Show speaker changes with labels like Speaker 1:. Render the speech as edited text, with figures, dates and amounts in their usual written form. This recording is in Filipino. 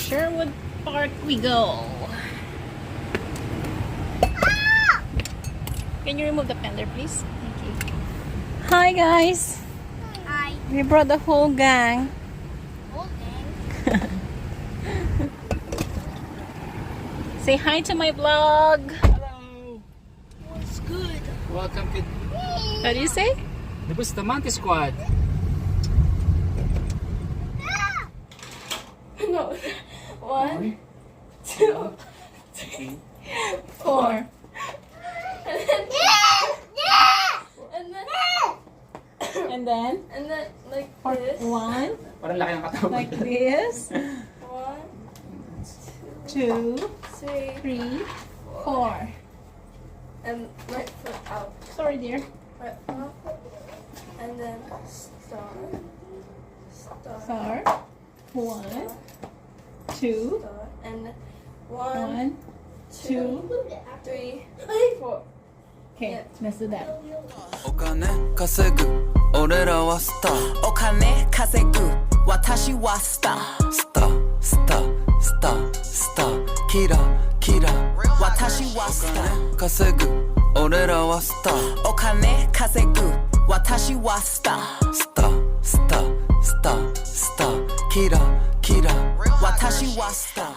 Speaker 1: Sherwood Park we go. Can you remove the fender, please? Thank you. Hi, guys.
Speaker 2: Hi.
Speaker 1: We brought the whole gang.
Speaker 2: Okay.
Speaker 1: Say hi to my vlog.
Speaker 3: Hello!
Speaker 2: What's good?
Speaker 3: Welcome to
Speaker 1: What do you say?
Speaker 3: the Bustamante Squad.
Speaker 1: No. 1, 2, 3, 4. And then
Speaker 2: like
Speaker 1: for
Speaker 2: this.
Speaker 1: 1,
Speaker 3: Parang laki ng katawan.
Speaker 1: like this.
Speaker 2: 1,
Speaker 1: 2,
Speaker 2: 3,
Speaker 1: 3, 4.
Speaker 2: and right foot out.
Speaker 1: Sorry, dear.
Speaker 2: Right foot. And then star.
Speaker 1: Star. 1, 2,
Speaker 2: Star. And
Speaker 1: 1,
Speaker 2: 1,
Speaker 1: 2.
Speaker 2: 3, 4.
Speaker 1: Okay, let's do that.
Speaker 4: お金稼ぐ俺らはスターお金稼ぐ私はスタースタースタースタースターキラキラ私はスター稼ぐ俺らはスターお金稼ぐ私はスタースタースタースタースターキラキラ私はスター